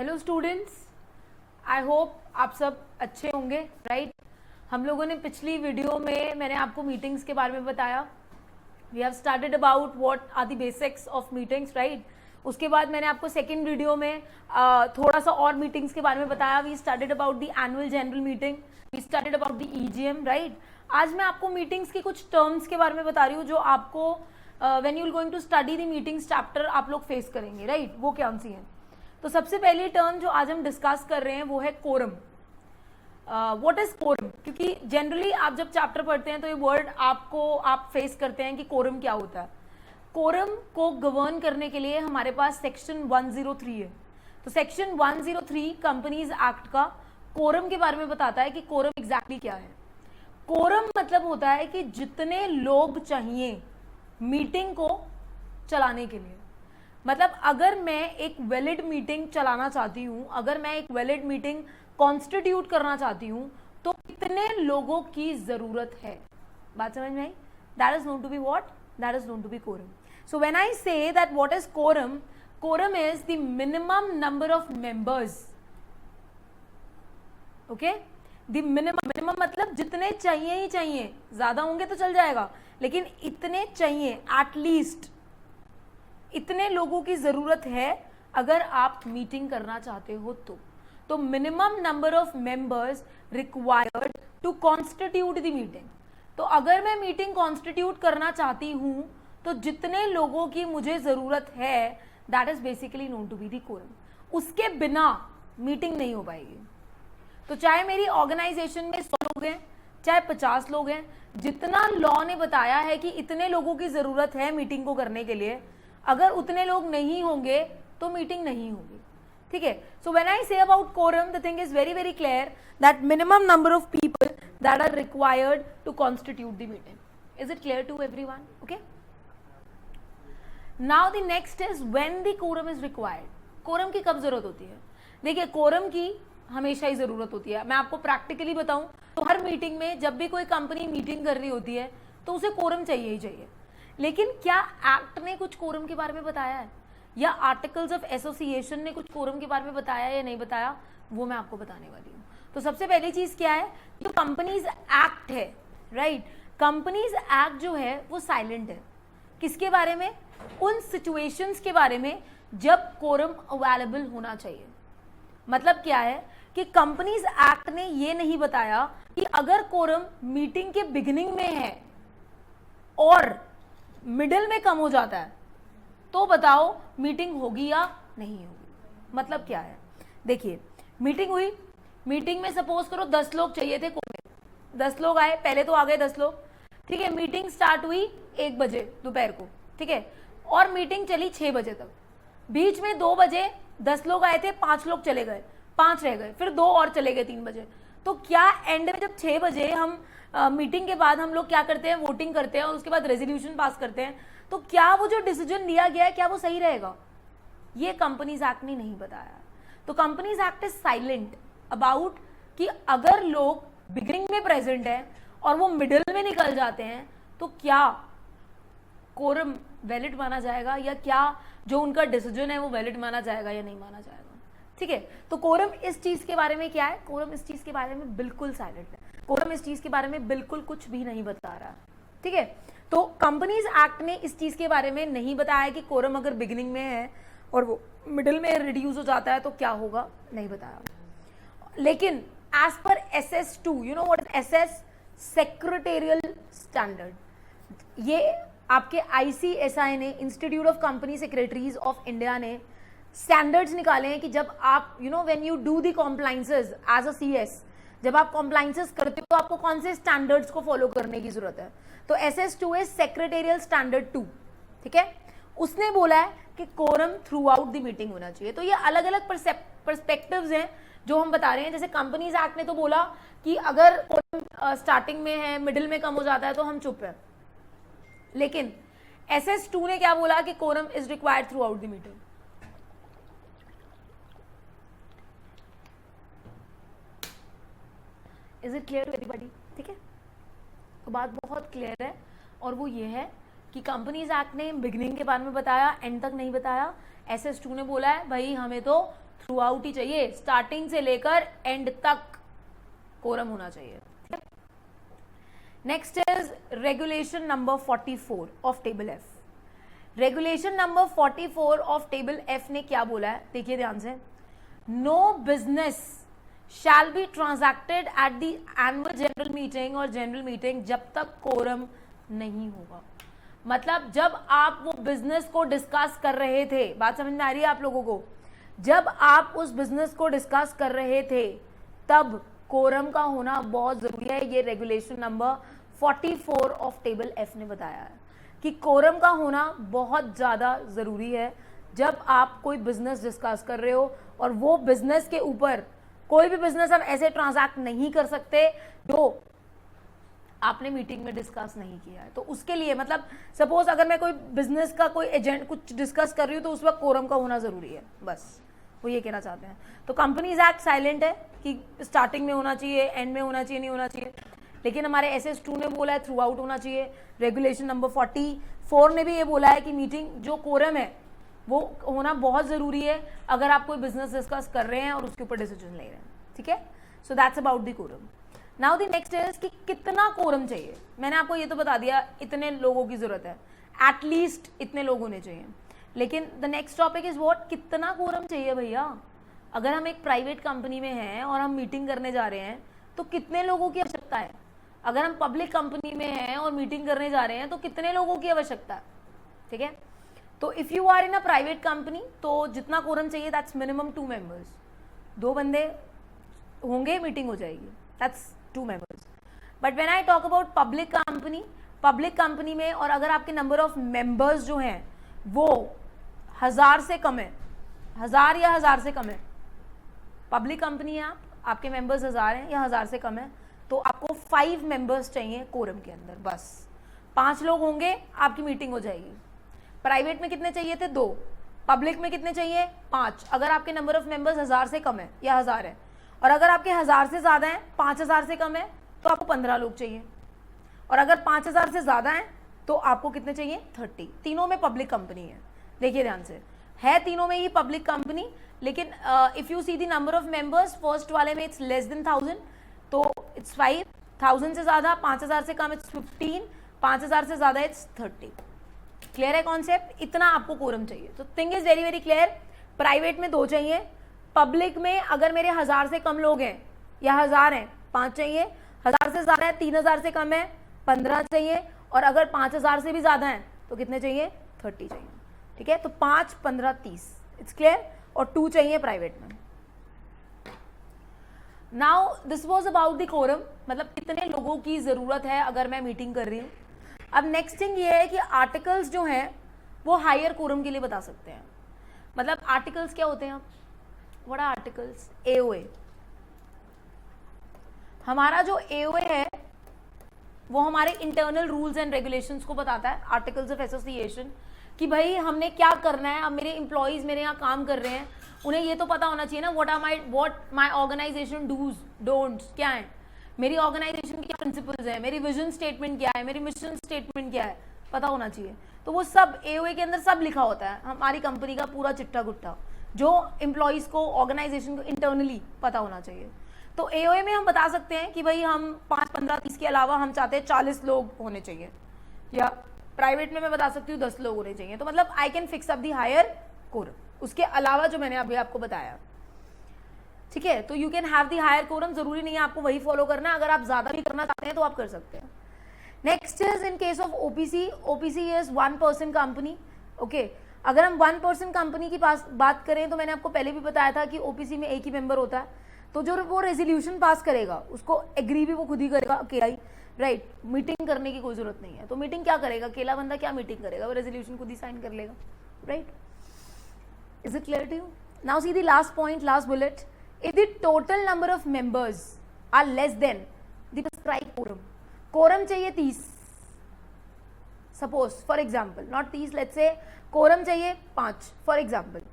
Hello students, I hope आप सब अच्छे होंगे, राइट। हम लोगों ने पिछली वीडियो में मैंने आपको मीटिंग्स के बारे में बताया. We have started about what are the basics of meetings, right. उसके बाद मैंने आपको सेकेंड वीडियो में थोड़ा सा और मीटिंग्स के बारे में बताया. We started about the annual general meeting, we started about the EGM, right. आज मैं आपको मीटिंग्स के कुछ टर्म्स के बारे में बता रही हूँ जो आपको when you are going to study the meetings chapter आप लोग फेस करेंगे, राइट. वो कौन सी है? तो सबसे पहली टर्म जो आज हम डिस्कस कर रहे हैं वो है कोरम. What is quorum? क्योंकि जनरली आप जब चैप्टर पढ़ते हैं तो ये वर्ड आप फेस करते हैं कि कोरम क्या होता है. कोरम को गवर्न करने के लिए हमारे पास सेक्शन 103 है. तो सेक्शन 103 कंपनीज एक्ट का कोरम के बारे में बताता है कि कोरम एग्जैक्टली क्या है. कोरम मतलब होता है कि जितने लोग चाहिए मीटिंग को चलाने के लिए. मतलब अगर मैं एक वैलिड मीटिंग चलाना चाहती हूँ, अगर मैं एक वैलिड मीटिंग कॉन्स्टिट्यूट करना चाहती हूँ तो कितने लोगों की जरूरत है. बात समझ में आई? That is known to be what? That is known to be quorum. So when I say that what is quorum, quorum is the minimum number of members. Okay, the minimum मतलब जितने चाहिए ही चाहिए, ज्यादा होंगे तो चल जाएगा लेकिन इतने चाहिए, एटलीस्ट इतने लोगों की जरूरत है अगर आप मीटिंग करना चाहते हो तो minimum number of members required to constitute the meeting. तो अगर मैं मीटिंग कॉन्स्टिट्यूट करना चाहती हूं तो जितने लोगों की मुझे जरूरत है that is basically known to be the quorum. उसके बिना मीटिंग नहीं हो पाएगी. तो चाहे मेरी ऑर्गेनाइजेशन में 100 लोग हैं, चाहे 50 लोग हैं, जितना लॉ ने बताया है कि इतने लोगों की जरूरत है मीटिंग को करने के लिए, अगर उतने लोग नहीं होंगे तो मीटिंग नहीं होगी. ठीक है. सो when I say about quorum the thing is very very clear that minimum number of people that are required to constitute the meeting. Is it clear to everyone? Okay. Now the next is when the quorum is required. Quorum की कब जरूरत होती है? देखिए, quorum की हमेशा ही जरूरत होती है. मैं आपको प्रैक्टिकली बताऊं तो हर मीटिंग में जब भी कोई कंपनी मीटिंग कर रही होती है तो उसे कोरम चाहिए ही चाहिए. लेकिन क्या एक्ट ने कुछ कोरम के बारे में बताया है या आर्टिकल्स ऑफ एसोसिएशन ने कुछ कोरम के बारे में बताया या नहीं बताया, वो मैं आपको बताने वाली हूँ. तो सबसे पहली चीज क्या है, तो कंपनीज एक्ट है, राइट. कंपनीज एक्ट जो है वो साइलेंट है. किसके बारे में? उन सिचुएशंस के बारे में जब कोरम अवेलेबल होना चाहिए. मतलब क्या है कि कंपनीज एक्ट ने ये नहीं बताया कि अगर कोरम मीटिंग के बिगिनिंग में है और मिडिल में कम हो जाता है तो बताओ मीटिंग होगी या नहीं होगी. मतलब क्या है, देखिए, मीटिंग हुई, मीटिंग में सपोज करो 10 लोग चाहिए थे, 10 लोग आए, पहले तो आ गए 10 लोग. ठीक है. मीटिंग स्टार्ट हुई 1 बजे दोपहर को. ठीक है. और मीटिंग चली 6 बजे तक. बीच में 2 बजे 10 लोग आए थे, 5 लोग चले गए, 5 रह गए, फिर 2 और चले गए 3 बजे. तो क्या एंड में जब 6 बजे हम मीटिंग के बाद हम लोग क्या करते हैं, वोटिंग करते हैं और उसके बाद रेजोल्यूशन पास करते हैं, तो क्या वो जो डिसीजन लिया गया है क्या वो सही रहेगा? ये कंपनीज एक्ट ने नहीं बताया. तो companies act is silent about कि अगर लोग बिगिनिंग में प्रेजेंट है और वो मिडिल में निकल जाते हैं तो क्या कोरम वैलिड माना जाएगा या क्या जो उनका डिसीजन है वो वैलिड माना जाएगा या नहीं माना जाएगा. ठीक है. तो कोरम इस चीज के बारे में क्या है? कोरम इस चीज के बारे में बिल्कुल साइलेंट है. कोरम इस चीज के बारे में बिल्कुल कुछ भी नहीं बता रहा. ठीक है. तो कंपनीज एक्ट ने इस चीज के बारे में नहीं बताया कि कोरम अगर बिगिनिंग में है और वो मिडिल में रिड्यूस हो जाता है तो क्या होगा, नहीं बताया. लेकिन as per SS2, you know what is SS? Secretarial standard. ये आपके ICSI ने, institute of company secretaries of India ने स्टैंडर्ड्स निकाले हैं कि जब आप when you do the compliances as a CS, जब आप कॉम्प्लाइंसेस करते हो तो आपको कौन से स्टैंडर्ड्स को फॉलो करने की जरूरत है. तो SS2 है सेक्रेटेरियल स्टैंडर्ड 2. ठीक है. उसने बोला है कि quorum throughout the meeting होना चाहिए. तो ये अलग अलग पर्सपेक्टिव्स हैं जो हम बता रहे हैं. जैसे कंपनीज एक्ट ने तो बोला कि अगर कोरम स्टार्टिंग में है, मिडिल में कम हो जाता है तो हम चुप है. लेकिन SS2 ने क्या बोला कि quorum is required throughout the meeting. Is it clear to everybody? ठीक है. तो बात बहुत क्लियर है और वो ये है कि कंपनीज एक्ट ने बिगिनिंग के बारे में बताया, एंड तक नहीं बताया. SS2 ने बोला है भाई हमें तो थ्रू आउट ही चाहिए, स्टार्टिंग से लेकर एंड तक कोरम होना चाहिए। Next is regulation number 44 of table F. Regulation number 44 of table F ने क्या बोला है, देखिए ध्यान से। No business shall be transacted at the annual general meeting और जनरल मीटिंग जब तक कोरम नहीं होगा। मतलब जब आप वो बिजनेस को डिस्कस कर रहे थे, बात समझ में आ रही है आप लोगों को, जब आप उस बिजनेस को डिस्कस कर रहे थे तब कोरम का होना बहुत जरूरी है। ये regulation number 44 of table F ने बताया है कि कोरम का होना बहुत ज्यादा जरूरी है जब आप कोई बिजनेस डिस्कस कर रहे हो, और वो बिजनेस के ऊपर कोई भी बिजनेस हम ऐसे ट्रांजैक्ट नहीं कर सकते जो आपने मीटिंग में डिस्कस नहीं किया है। तो उसके लिए मतलब सपोज अगर मैं कोई बिजनेस का कोई एजेंट कुछ डिस्कस कर रही हूँ तो उस वक्त कोरम का होना जरूरी है, बस वो ये कहना चाहते हैं। तो कंपनीज एक्ट साइलेंट है कि स्टार्टिंग में होना चाहिए, एंड में होना चाहिए, नहीं होना चाहिए, लेकिन हमारे SS2 ने बोला है थ्रू आउट होना चाहिए। रेगुलेशन नंबर 44 ने भी ये बोला है कि मीटिंग जो कोरम है वो होना बहुत जरूरी है अगर आप कोई बिजनेस डिस्कस कर रहे हैं और उसके ऊपर डिसीजन ले रहे हैं, ठीक है। So that's about the quorum. Now the next is कि कितना कोरम चाहिए। मैंने आपको ये तो बता दिया इतने लोगों की जरूरत है, एटलीस्ट इतने लोग होने चाहिए, लेकिन the next topic is what, कितना कोरम चाहिए भैया। अगर हम एक प्राइवेट कंपनी में हैं और हम मीटिंग करने जा रहे हैं तो कितने लोगों की आवश्यकता है। अगर हम पब्लिक कंपनी में हैं और मीटिंग करने जा रहे हैं तो कितने लोगों की आवश्यकता है, ठीक है। तो if you are in a private company तो जितना कोरम चाहिए दैट्स मिनिमम 2 मेंबर्स, 2 बंदे होंगे मीटिंग हो जाएगी, that's 2 members. But when I talk about public company में और अगर आपके नंबर ऑफ मेंबर्स जो हैं वो 1000 से कम है, 1000 या 1000 से कम है, पब्लिक कंपनी है आपके मेंबर्स 1000 हैं या 1000 से कम है, तो आपको 5 मेंबर्स चाहिए कोरम के अंदर, बस 5 लोग होंगे आपकी मीटिंग हो जाएगी। प्राइवेट में कितने चाहिए थे, 2, पब्लिक में कितने चाहिए, 5। अगर आपके नंबर ऑफ मेंबर्स 1000 से कम है या 1000 है, और अगर आपके 1000 से ज्यादा है, 5000 से कम है, तो आपको 15 लोग चाहिए, और अगर 5000 से ज्यादा है तो आपको कितने चाहिए, 30। तीनों में पब्लिक कंपनी है, देखिए ध्यान से, है तीनों में ही पब्लिक कंपनी, लेकिन if you see the number of members, first वाले में इट्स लेस देन 1000 तो इट्स 5, 1000 से ज्यादा, 5000 से कम इट्स 15, 5000 से ज्यादा इट्स 30। क्लियर है कॉन्सेप्ट, इतना आपको कोरम चाहिए। तो thing is very very clear. Private में 2 चाहिए, पब्लिक में अगर मेरे 1000 से कम लोग हैं या 1000 हैं 5 चाहिए, 1000 से ज्यादा है 3000 से कम है 15 चाहिए, और अगर 5000 से भी ज्यादा है तो कितने चाहिए, 30 चाहिए, ठीक है। तो 5, 15, 30, इट्स क्लियर, और 2 चाहिए प्राइवेट में। Now this was about the quorum, मतलब कितने लोगों की जरूरत है अगर मैं मीटिंग कर रही हूँ। अब नेक्स्ट थिंग ये है कि आर्टिकल्स जो हैं वो हायर कोरम के लिए बता सकते हैं। मतलब आर्टिकल्स क्या होते हैं, व्हाट आर आर्टिकल्स, AOA। हमारा जो AOA है वो हमारे इंटरनल रूल्स एंड रेगुलेशंस को बताता है, आर्टिकल्स ऑफ एसोसिएशन, कि भाई हमने क्या करना है। अब मेरे एम्प्लॉयज मेरे यहाँ काम कर रहे हैं, उन्हें ये तो पता होना चाहिए ना what my organisation do's don'ts क्या है, मेरी ऑर्गेनाइजेशन की क्या प्रिंसिपल्स है, मेरी विजन स्टेटमेंट क्या है, मेरी मिशन स्टेटमेंट क्या है, पता होना चाहिए। तो वो सब AOA के अंदर सब लिखा होता है, हमारी कंपनी का पूरा चिट्ठा गुट्ठा, जो एम्प्लॉयज को, ऑर्गेनाइजेशन को इंटरनली पता होना चाहिए। तो AOA में हम बता सकते हैं कि भाई हम 5, 15, 30 के अलावा हम चाहते हैं 40 लोग होने चाहिए, या प्राइवेट में मैं बता सकती हूँ 10 लोग होने चाहिए। तो मतलब I can fix up the higher quorum, उसके अलावा जो मैंने अभी आपको बताया, ठीक है। तो you can have the higher quorum, जरूरी नहीं है आपको वही फॉलो करना, अगर आप ज्यादा भी करना चाहते हैं तो आप कर सकते हैं। Next is in case of OPC, OPC is 1 person company, okay. अगर हम 1 पर्सन कंपनी की बात करें तो मैंने आपको पहले भी बताया था कि OPC में एक ही मेंबर होता है, तो जो वो रेजोल्यूशन पास करेगा उसको एग्री भी वो खुद ही करेगा अकेला ही, राइट। मीटिंग करने की कोई जरूरत नहीं है। तो मीटिंग क्या करेगा, अकेला बंदा क्या मीटिंग करेगा, वो रेजोल्यूशन खुद ही साइन कर लेगा, right. Is it clear to you? Now see the last point, last bullet, if the total number of members are less than the prescribed quorum, quorum चाहिए 30, suppose for example not 30, let's say quorum चाहिए 5 for example,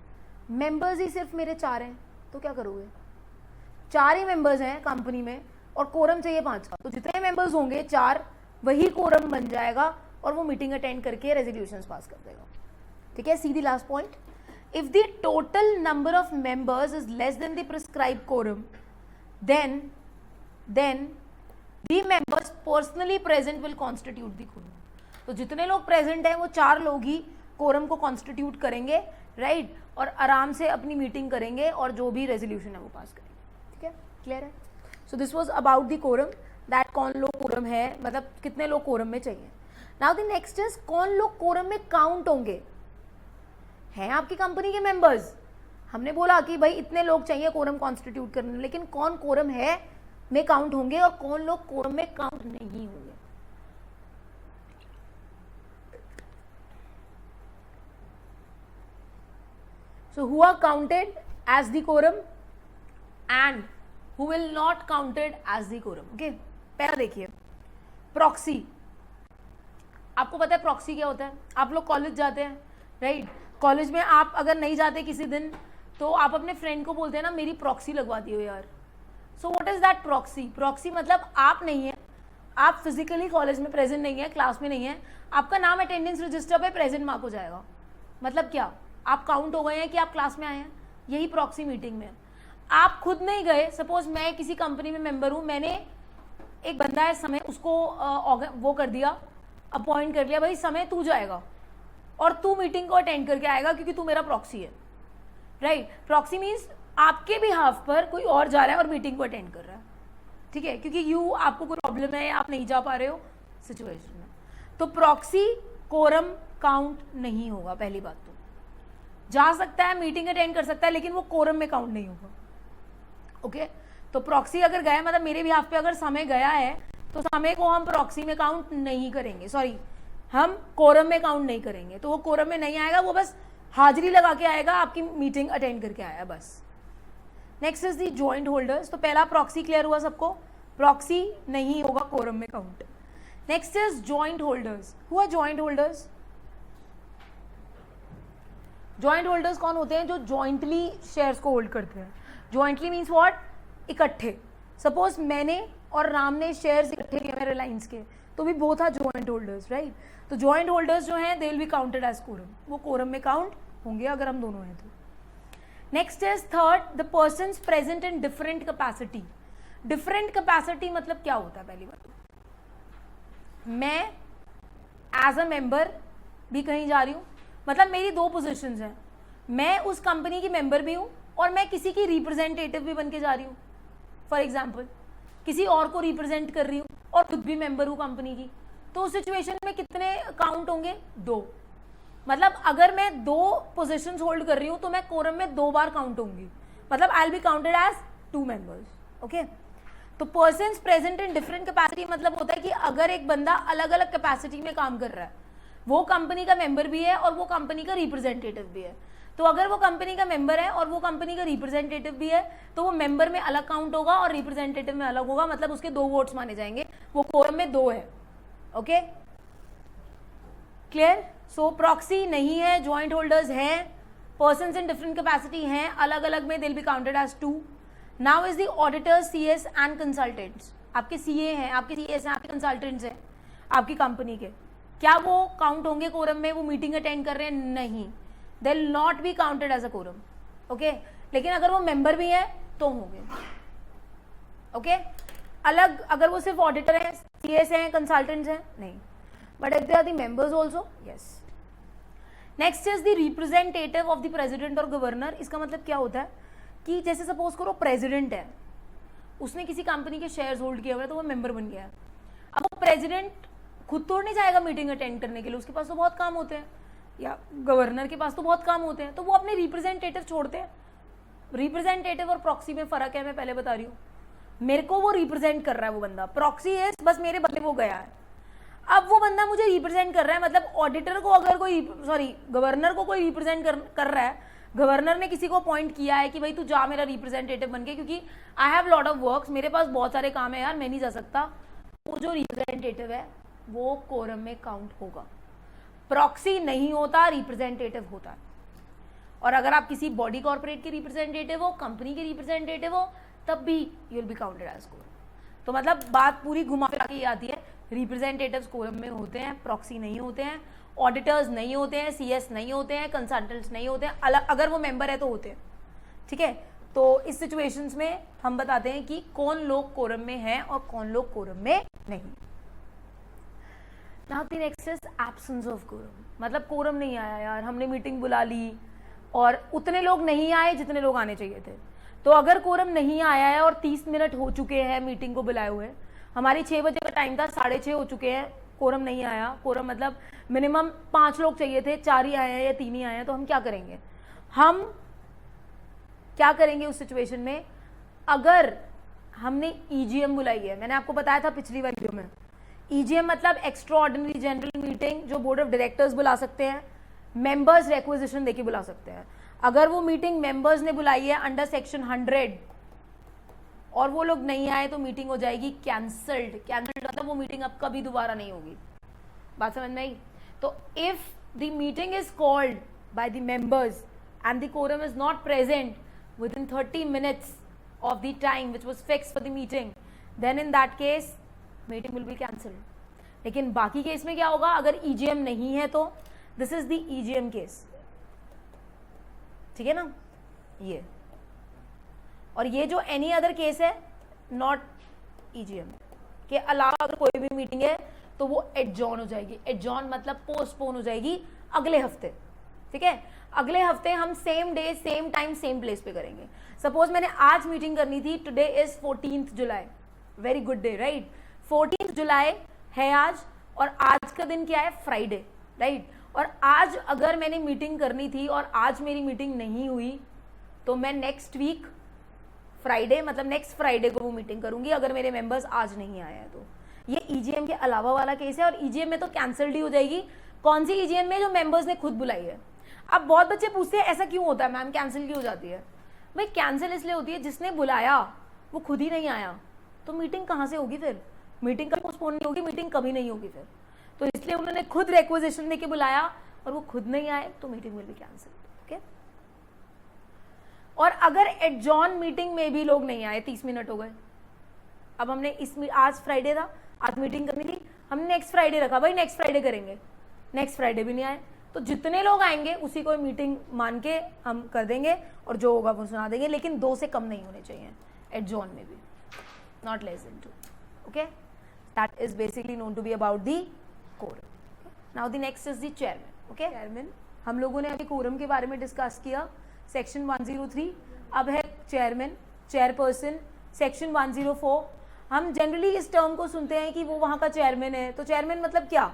members ही सिर्फ मेरे 4 हैं, तो क्या करोगे, 4 ही members हैं company में और quorum चाहिए 5 का, तो जितने members होंगे 4 वही quorum बन जाएगा और वो मीटिंग अटेंड करके रेजोल्यूशंस पास कर देगा, ठीक है। C the last point. if the total number of members is less than the prescribed quorum, then the members personally present will constitute the quorum. तो जितने लोग प्रेजेंट हैं वो 4 लोग ही कोरम को कॉन्स्टिट्यूट करेंगे, राइट, और आराम से अपनी मीटिंग करेंगे और जो भी रेजोल्यूशन है वो पास करेंगे. ठीक है, क्लियर है? So this was about the quorum, that कौन लोग कोरम है, मतलब कितने लोग कोरम में चाहिए. नाउ द नेक्स्ट इज कौन लोग कोरम में काउंट होंगे. हैं आपकी कंपनी के मेंबर्स, हमने बोला कि भाई इतने लोग चाहिए कोरम कॉन्स्टिट्यूट करने, लेकिन कौन कोरम है में काउंट होंगे और कौन लोग कोरम में काउंट नहीं होंगे. So who are counted as the quorum and who will not counted as the quorum. Okay, पहला देखिए प्रॉक्सी. आपको पता है प्रॉक्सी क्या होता है? आप लोग कॉलेज जाते हैं, राइट? कॉलेज में आप अगर नहीं जाते किसी दिन तो आप अपने फ्रेंड को बोलते हैं ना मेरी प्रॉक्सी लगवा दियो यार. So what is that proxy? Proxy मतलब आप नहीं है, आप फिजिकली कॉलेज में प्रेजेंट नहीं है, क्लास में नहीं है, आपका नाम अटेंडेंस रजिस्टर पे प्रेजेंट मार्क हो जाएगा. मतलब क्या? आप काउंट हो गए हैं कि आप क्लास में आए हैं. यही प्रॉक्सी मीटिंग में. आप खुद नहीं गए, सपोज मैं किसी कंपनी में मेंबर हूं, मैंने एक बंदा है समय, उसको वो कर दिया, अपॉइंट कर लिया, भाई समय तू जाएगा और तू मीटिंग को अटेंड करके आएगा क्योंकि तू मेरा प्रॉक्सी है, राइट? प्रॉक्सी मीन्स आपके भी हाफ पर कोई और जा रहा है और मीटिंग को अटेंड कर रहा है. ठीक है, क्योंकि आपको कोई प्रॉब्लम है, आप नहीं जा पा रहे हो सिचुएशन में. तो प्रॉक्सी कोरम काउंट नहीं होगा. पहली बात तो जा सकता है, मीटिंग अटेंड कर सकता है, लेकिन वो कोरम में काउंट नहीं होगा. ओके, तो प्रॉक्सी अगर गया, मतलब मेरे भी हाफ पे अगर समय गया है तो समय को हम प्रॉक्सी में काउंट नहीं करेंगे, सॉरी हम कोरम में काउंट नहीं करेंगे. तो वो कोरम में नहीं आएगा, वो बस हाजिरी लगा के आएगा, आपकी मीटिंग अटेंड करके आया बस. Next is the joint holders. तो पहला प्रॉक्सी क्लियर हुआ सबको, प्रॉक्सी नहीं होगा कोरम में count. Next is joint holders. हुआ जॉइंट होल्डर्स. जॉइंट होल्डर्स कौन होते हैं? जो जॉइंटली शेयर्स को होल्ड करते हैं. Jointly means what? इकट्ठे. सपोज मैंने और राम ने शेयर्स इकट्ठे किए मेरे रिलायंस के, तो भी both are joint holders, right? तो जॉइंट होल्डर्स जो हैं they will be counted as quorum. वो कोरम में काउंट होंगे अगर हम दोनों हैं तो. Next is third, the persons present in different capacity. Different capacity मतलब क्या होता है? पहली बात तो मैं एज अ मेंबर भी कहीं जा रही हूँ, मतलब मेरी 2 पोजीशंस हैं. मैं उस कंपनी की मेंबर भी हूँ और मैं किसी की रिप्रेजेंटेटिव भी बन के जा रही हूँ. फॉर एग्जाम्पल किसी और को रिप्रेजेंट कर रही हूँ और खुद भी मेंबर हूँ कंपनी की. तो उस सिचुएशन में कितने काउंट होंगे? 2. मतलब अगर मैं 2 पोजीशंस होल्ड कर रही हूँ तो मैं कोरम में 2 बार काउंट होंगी. मतलब I will be counted as 2 members. Okay, तो persons present in different capacity मतलब होता है कि अगर एक बंदा अलग अलग कैपेसिटी में काम कर रहा है, वो कंपनी का मेंबर भी है और वो कंपनी का रिप्रेजेंटेटिव भी है. तो अगर वो कंपनी का मेंबर है और वो कंपनी का रिप्रेजेंटेटिव भी है तो वो मेंबर में अलग काउंट होगा और रिप्रेजेंटेटिव में अलग होगा. मतलब उसके 2 वोट्स माने जाएंगे. वो कोरम में 2 है. Okay, clear? सो प्रॉक्सी नहीं है, जॉइंट होल्डर्स हैं, पर्सन्स इन डिफरेंट कैपेसिटी हैं, अलग अलग में they will be counted as 2. Now is the auditors, CS and consultants. आपके सीए हैं, आपके सीएस हैं, आपके कंसल्टेंट्स हैं आपकी कंपनी के. क्या वो काउंट होंगे कोरम में? वो मीटिंग अटेंड कर रहे हैं? नहीं, they will not be counted as a quorum. Okay, लेकिन अगर वो मेंबर भी है तो होंगे. ओके, अलग अगर वो सिर्फ ऑडिटर है, सीएस हैं, कंसल्टेंट्स हैं, नहीं. But if they are the members also, yes. Next is the representative of the president और गवर्नर. इसका मतलब क्या होता है कि जैसे सपोज करो प्रेसिडेंट है, उसने किसी कंपनी के शेयर्स होल्ड किए हुए हैं तो वो मेंबर बन गया है. अब वो प्रेसिडेंट खुद तो नहीं जाएगा मीटिंग अटेंड करने के लिए, उसके पास तो बहुत काम होते हैं, या गवर्नर के पास तो बहुत काम होते हैं, तो वो अपने रिप्रेजेंटेटिव छोड़ते हैं. रिप्रेजेंटेटिव और प्रॉक्सी में फर्क है, मैं पहले बता रही हूँ. मेरे को वो रिप्रेजेंट कर रहा है वो बंदा, प्रॉक्सी है बस मेरे बदले वो गया है. अब वो बंदा मुझे रिप्रेजेंट कर रहा है, मतलब ऑडिटर को अगर कोई, सॉरी गवर्नर को कोई रिप्रेजेंट कर रहा है, गवर्नर ने किसी को अपॉइंट किया है कि भाई तू जा मेरा रिप्रेजेंटेटिव बन के, क्योंकि I have lot of works, मेरे पास बहुत सारे काम है यार, मैं नहीं जा सकता. वो जो रिप्रेजेंटेटिव है वो कोरम में काउंट होगा. प्रॉक्सी नहीं होता, रिप्रेजेंटेटिव होता है. और अगर आप किसी बॉडी कॉर्पोरेट के रिप्रेजेंटेटिव हो, कंपनी के रिप्रेजेंटेटिव हो, तब भी you will be counted as quorum. तो मतलब बात पूरी घुमा फिरा के आती है, रिप्रेजेंटेटिव्स कोरम में होते हैं, प्रॉक्सी नहीं होते हैं, ऑडिटर्स नहीं होते हैं, सीएस नहीं होते हैं, कंसल्टेंट्स नहीं होते हैं, अगर वो मेंबर है तो होते हैं, ठीक है। तो इस सिचुएशंस में हम बताते हैं कि कौन लोग कोरम में हैं और कौन लोग कोरम में नहीं। Now the next is absence of quorum, मतलब कोरम नहीं आया यार, हमने मीटिंग बुला ली और उतने लोग नहीं आए जितने लोग आने चाहिए थे। तो अगर कोरम नहीं आया है और 30 मिनट हो चुके हैं मीटिंग को बुलाए हुए, हमारी 6 बजे का टाइम था, 6:30 हो चुके हैं, कोरम नहीं आया। कोरम मतलब मिनिमम 5 लोग चाहिए थे, 4 ही आए हैं या 3 ही आए हैं, तो हम क्या करेंगे? हम क्या करेंगे उस सिचुएशन में? अगर हमने ईजीएम बुलाई है, मैंने आपको बताया था पिछली वाली वीडियो में, ईजीएम मतलब एक्स्ट्रा ऑर्डिनरी जनरल मीटिंग, जो बोर्ड ऑफ डायरेक्टर्स बुला सकते हैं, मेंबर्स रिक्वेजिशन देके बुला सकते हैं। अगर वो मीटिंग मेंबर्स ने बुलाई है अंडर सेक्शन 100 और वो लोग नहीं आए तो मीटिंग हो जाएगी कैंसल्ड। कैंसल्ड मतलब वो मीटिंग अब कभी दोबारा नहीं होगी। बात समझ में आई? तो if the meeting is called by the members and the quorum is not present within 30 minutes of the time which was fixed for the meeting, then in that case meeting will be cancelled। लेकिन बाकी case में क्या होगा? अगर EGM नहीं है तो this is the EGM case, ठीक है ना ये। और ये जो any other case है not EGM के अलावा अगर कोई भी मीटिंग है तो वो एडजॉर्न हो जाएगी। एडजॉर्न मतलब पोस्टपोन हो जाएगी अगले हफ्ते, ठीक है। अगले हफ्ते हम same day same time same place पे करेंगे। सपोज मैंने आज मीटिंग करनी थी, today is 14th July, very good day right. 14th जुलाई है आज और आज का दिन क्या है? Friday, right. और आज अगर मैंने मीटिंग करनी थी और आज मेरी मीटिंग नहीं हुई तो मैं नेक्स्ट वीक फ्राइडे मतलब नेक्स्ट फ्राइडे को वो मीटिंग करूंगी, अगर मेरे मेंबर्स आज नहीं आए हैं तो। ये ईजीएम के अलावा वाला केस है और ईजीएम में तो कैंसल्ड ही हो जाएगी। कौन सी ईजीएम में? जो मेंबर्स ने खुद बुलाई है। अब बहुत बच्चे पूछते हैं ऐसा क्यों होता है मैम, कैंसिल क्यों हो जाती है? भाई कैंसिल इसलिए होती है जिसने बुलाया वो खुद ही नहीं आया, तो मीटिंग कहाँ से होगी फिर? मीटिंग कभी पोस्टपोन नहीं होगी, मीटिंग कभी नहीं होगी फिर। तो इसलिए उन्होंने खुद रिक्वेजिशन देके बुलाया और वो खुद नहीं आए तो meeting will be cancel, okay. और अगर एडजॉर्न मीटिंग में भी लोग नहीं आए, 30 मिनट हो गए, अब हमने आज फ्राइडे था, आज मीटिंग करनी थी, हमने नेक्स्ट फ्राइडे रखा, भाई नेक्स्ट फ्राइडे करेंगे, नेक्स्ट फ्राइडे भी नहीं आए, तो जितने लोग आएंगे उसी को मीटिंग मान के हम कर देंगे और जो होगा वो सुना देंगे, लेकिन 2 से कम नहीं होने चाहिए एडजॉर्न में भी, not less than 2, okay. That is basically known to be about the quorum. Now the next is the chairman, okay. Chairman हम लोगों ने अभी कोरम के बारे में डिस्कस किया, सेक्शन 103। अब है चेयरमैन, चेयरपर्सन, सेक्शन 104। हम जनरली इस टर्म को सुनते हैं कि वो वहाँ का चेयरमैन है, तो चेयरमैन मतलब क्या?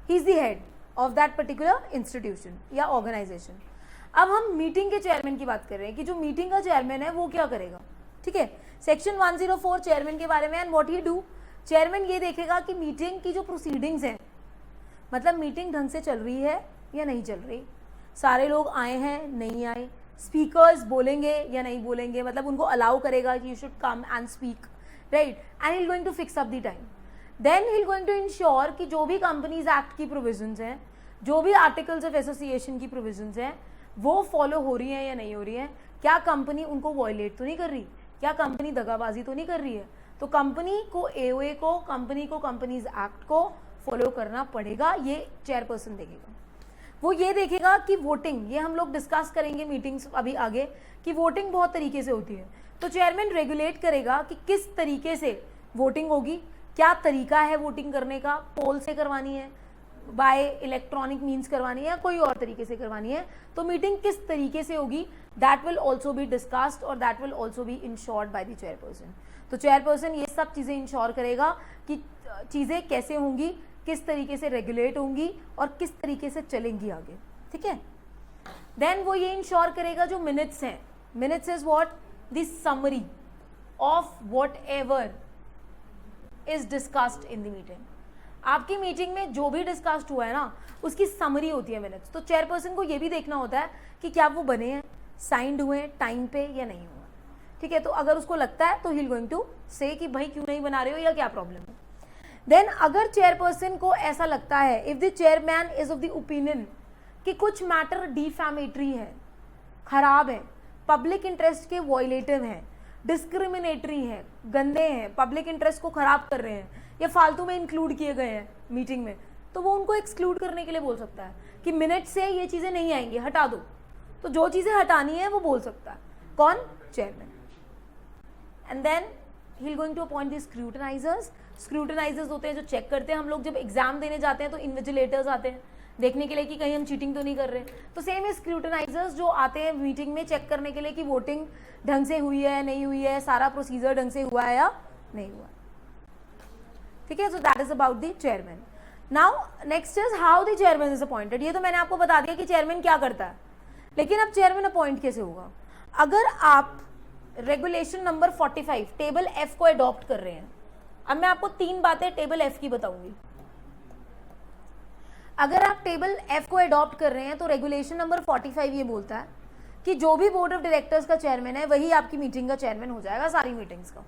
He is the head of that particular institution या ऑर्गेनाइजेशन। अब हम मीटिंग के चेयरमैन की बात कर रहे हैं कि जो मीटिंग का चेयरमैन है वो क्या करेगा, ठीक है। सेक्शन 104 चेयरमैन के बारे में, and what he do, chairman ये देखेगा कि मीटिंग की जो प्रोसीडिंग्स हैं, मतलब मीटिंग ढंग से चल रही है या नहीं चल रही, सारे लोग आए हैं नहीं आए, स्पीकर्स बोलेंगे या नहीं बोलेंगे, मतलब उनको अलाउ करेगा कि you should come and speak, right, and he is going to fix up the time. Then he is going to ensure कि जो भी कंपनीज एक्ट की प्रोविजंस हैं, जो भी आर्टिकल्स ऑफ एसोसिएशन की प्रोविजंस हैं, वो फॉलो हो रही हैं या नहीं हो रही हैं, क्या कंपनी उनको वॉयलेट तो नहीं कर रही, क्या कंपनी दगाबाजी तो नहीं कर रही है। तो कंपनी को एओए को, कंपनी को कंपनीज एक्ट को फॉलो करना पड़ेगा, ये चेयरपर्सन देखेगा। वो ये देखेगा कि वोटिंग, ये हम लोग डिस्कस करेंगे मीटिंग्स अभी आगे, कि वोटिंग बहुत तरीके से होती है, तो चेयरमैन रेगुलेट करेगा कि किस तरीके से वोटिंग होगी, क्या तरीका है वोटिंग करने का, पोल से करवानी है, बाय इलेक्ट्रॉनिक मीन्स करवानी है या कोई और तरीके से करवानी है, तो मीटिंग किस तरीके से होगी, that will also be discussed और that will also be ensured by the chairperson. तो चेयरपर्सन ये सब चीज़ें इंश्योर करेगा कि चीज़ें कैसे होंगी, किस तरीके से रेगुलेट होंगी और किस तरीके से चलेंगी आगे, ठीक है। देन वो ये इंश्योर करेगा जो मिनट्स हैं, minutes is what, the summary of what ever is discussed in the meeting. आपकी मीटिंग में जो भी डिस्कस्ड हुआ है ना, उसकी समरी होती है मिनट्स। तो चेयरपर्सन को ये भी देखना होता है कि क्या वो बने हैं, साइंड हुए हैं टाइम पे या नहीं हुआ, ठीक है। तो अगर उसको लगता है तो ही इज गोइंग टू से कि भाई क्यों नहीं बना रहे हो या क्या प्रॉब्लम है। देन अगर चेयरपर्सन को ऐसा लगता है, if the chairman is of the opinion कि कुछ मैटर डिफैमेटरी है, खराब है, पब्लिक इंटरेस्ट के वॉयलेटिव हैं, डिस्क्रिमिनेटरी हैं, गंदे हैं, पब्लिक इंटरेस्ट को खराब कर रहे हैं, या फालतू में इंक्लूड किए गए हैं मीटिंग में, तो वो उनको एक्सक्लूड करने के लिए बोल सकता है कि मिनट से ये चीज़ें नहीं आएंगी, हटा दो। तो जो चीज़ें हटानी है वो बोल सकता है कौन, chairman. And then he will going to appoint the scrutinisers. Scrutinisers होते हैं जो चेक करते हैं। हम लोग जब एग्जाम देने जाते हैं तो इन्विजिलेटर्स आते हैं देखने के लिए कि कहीं हम चीटिंग तो नहीं कर रहे। तो सेम है, स्क्रूटनाइजर्स जो आते हैं मीटिंग में चेक करने के लिए कि वोटिंग ढंग से हुई है नहीं हुई है, सारा प्रोसीजर ढंग से हुआ है या नहीं हुआ। ठीक है, so that is about the chairman. Now next is how the chairman is appointed. ये तो मैंने आपको बता दिया कि चेयरमैन क्या करता है, लेकिन अब चेयरमैन अपॉइंट कैसे होगा। अगर आप रेगुलेशन नंबर 45 टेबल एफ को अडॉप्ट कर रहे हैं, अब मैं आपको 3 बातें टेबल एफ की बताऊंगी। अगर आप टेबल एफ को अडॉप्ट कर रहे हैं तो रेगुलेशन नंबर 45 ये बोलता है कि जो भी बोर्ड ऑफ डायरेक्टर्स का चेयरमैन है वही आपकी मीटिंग का चेयरमैन हो जाएगा, सारी मीटिंग्स का।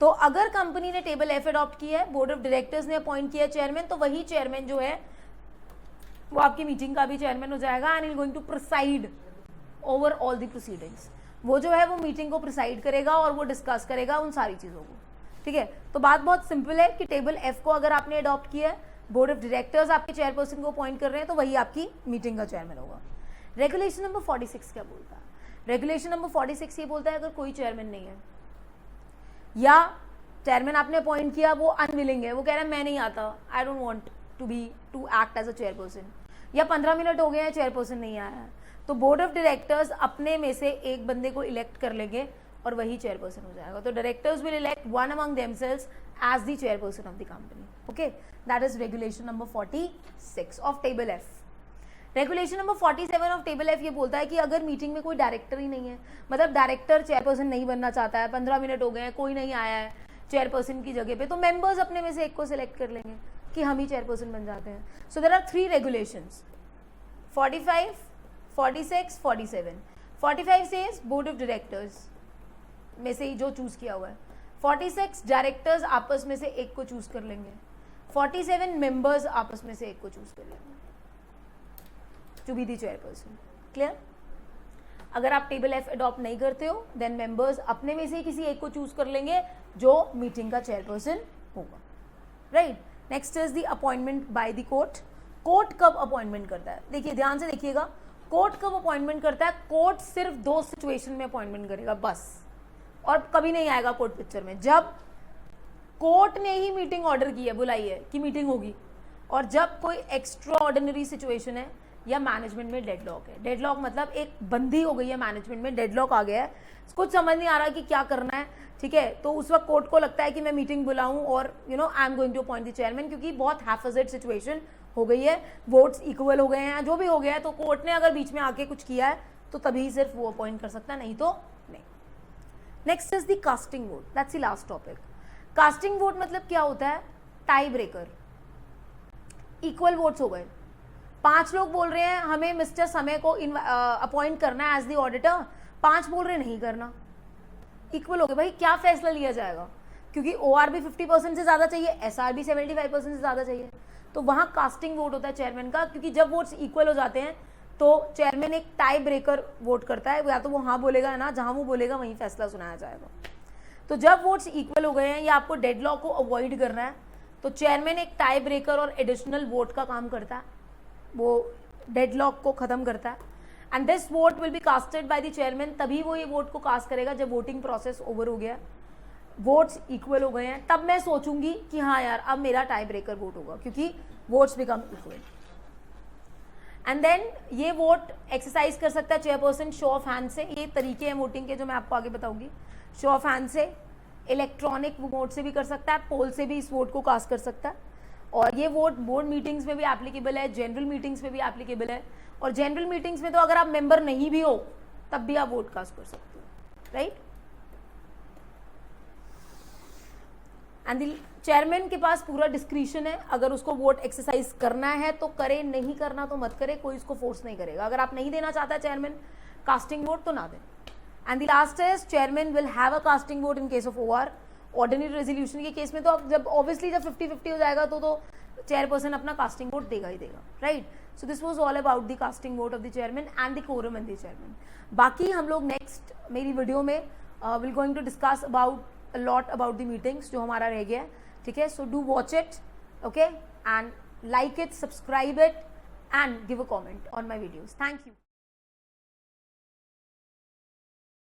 तो अगर कंपनी ने टेबल एफ अडॉप्ट किया है, बोर्ड ऑफ डायरेक्टर्स ने अपॉइंट किया चेयरमैन, तो वही चेयरमैन जो है वो आपकी मीटिंग का भी चेयरमैन हो जाएगा and is going to preside over all the proceedings. वो जो है वो मीटिंग को प्रिसाइड करेगा और वो डिस्कस करेगा उन सारी चीज़ों को। ठीक है, तो बात बहुत सिंपल है कि टेबल एफ को अगर आपने अडॉप्ट किया है, बोर्ड ऑफ डायरेक्टर्स आपके चेयरपर्सन को अपॉइंट कर रहे हैं, तो वही आपकी मीटिंग का चेयरमैन होगा। रेगुलेशन नंबर 46 क्या बोलता है? रेगुलेशन नंबर 46 ये बोलता है अगर कोई चेयरमैन नहीं है या चेयरमैन आपने अपॉइंट किया वो अनविलिंग है, वो कह रहा है मैं नहीं आता, I don't want to act as a chairperson, या 15 मिनट हो गए हैं चेयरपर्सन नहीं आया है, तो बोर्ड ऑफ डायरेक्टर्स अपने में से एक बंदे को इलेक्ट कर लेंगे और वही चेयरपर्सन हो जाएगा। तो directors will elect one among themselves as the chairperson of the company. Okay, that is regulation number 46 of table F. Regulation number 47 of table F ये बोलता है कि अगर मीटिंग में कोई डायरेक्टर ही नहीं है, मतलब डायरेक्टर चेयरपर्सन नहीं बनना चाहता है, 15 मिनट हो गए हैं कोई नहीं आया है चेयरपर्सन की जगह पे, तो मेंबर्स अपने में से एक को सिलेक्ट कर लेंगे कि हम ही चेयरपर्सन बन जाते हैं। So there are 3 regulations, 45, 46, 47। 45 says board of directors में से ही जो चूज किया हुआ है, 46 डायरेक्टर्स आपस में से एक को चूज कर लेंगे, 47 मेंबर्स आपस में से एक को चूज कर लेंगे to be the chairperson. Clear? अगर आप टेबल एफ अडॉप्ट नहीं करते हो देन मेंबर्स अपने में से ही किसी एक को चूज कर लेंगे जो मीटिंग का चेयरपर्सन होगा। Right, next is the appointment by the court. Court कब अपॉइंटमेंट करता है? देखिए ध्यान से देखिएगा, कोर्ट कब अपॉइंटमेंट करता है? कोर्ट सिर्फ 2 सिचुएशन में अपॉइंटमेंट करेगा बस, और कभी नहीं आएगा कोर्ट पिक्चर में। जब कोर्ट ने ही मीटिंग ऑर्डर की है, बुलाई है कि मीटिंग होगी, और जब कोई एक्स्ट्रा ऑर्डिनरी सिचुएशन है या मैनेजमेंट में डेडलॉक है। डेडलॉक मतलब एक बंदी हो गई है मैनेजमेंट में, डेडलॉक आ गया है, कुछ समझ नहीं आ रहा कि क्या करना है। ठीक है, तो उस वक्त कोर्ट को लगता है कि मैं मीटिंग बुलाऊं और I am going to appoint the chairman, क्योंकि बहुत हैफेजेड सिचुएशन हो गई है, वोट्स इक्वल हो गए हैं, जो भी हो गया है, तो कोर्ट ने अगर बीच में आके कुछ किया है तो तभी सिर्फ वो अपॉइंट कर सकता है, नहीं तो नहीं। Next is the casting vote, that's the last topic. Casting vote मतलब क्या होता है? Tie breaker. इक्वल वोट्स हो गए, 5 लोग बोल रहे हैं हमें मिस्टर समय को अपॉइंट करना है एज द ऑडिटर, 5 बोल रहे नहीं करना, इक्वल हो गए। भाई क्या फैसला लिया जाएगा? क्योंकि OR भी 50% से ज्यादा चाहिए, SR भी 75% से ज्यादा चाहिए, तो वहां कास्टिंग वोट होता है चेयरमैन का, क्योंकि जब वोट्स इक्वल हो जाते हैं तो चेयरमैन एक टाई ब्रेकर वोट करता है, या तो वो हाँ बोलेगा ना, जहां वो बोलेगा वहीं फैसला सुनाया जाएगा। तो जब वोट्स इक्वल हो गए हैं या आपको डेडलॉक को अवॉइड करना है, तो चेयरमैन एक टाई ब्रेकर और एडिशनल वोट का काम करता है, वो डेडलॉक को खत्म करता है, and this vote will be casted by the chairman. तभी वो ये वोट को कास्ट करेगा जब वोटिंग प्रोसेस ओवर हो गया, वोट्स इक्वल हो गए हैं, तब मैं सोचूंगी कि हाँ यार अब मेरा टाई ब्रेकर वोट होगा, क्योंकि votes become equal. And then ये वोट एक्सरसाइज कर सकता है चेयरपर्सन शो ऑफ हैंड से। ये तरीके हैं वोटिंग के जो मैं आपको आगे बताऊंगी। शो ऑफ हैंड से, इलेक्ट्रॉनिक वोट से भी कर सकता है, पोल से भी इस वोट को कास्ट कर सकता है, और ये वोट बोर्ड मीटिंग्स में भी एप्लीकेबल है, जनरल मीटिंग्स में भी एप्लीकेबल है, और जनरल मीटिंग्स में तो अगर आप मेंबर नहीं भी हो तब भी आप वोट कास्ट कर सकते हो। राइट, एंड द चेयरमैन के पास पूरा डिस्क्रिशन है, अगर उसको वोट एक्सरसाइज करना है तो करे, नहीं करना तो मत करे, कोई इसको फोर्स नहीं करेगा। अगर आप नहीं देना चाहता चेयरमैन कास्टिंग वोट तो ना दें। And the last is chairman will have a casting vote in case of OR। Ordinary resolution के केस में तो जब ऑब्वियसली जब 50-50 हो जाएगा तो चेयरपर्सन अपना कास्टिंग वोट देगा ही देगा। Right, so this was all about the casting vote of the chairman and the quorum and the chairman. बाकी हम लोग नेक्स्ट मेरी वीडियो में will going to discuss about lot about the meetings जो हमारा रह गया है। ठीक है. So do watch it, okay, and like it, subscribe it, and give a comment on my videos. Thank you.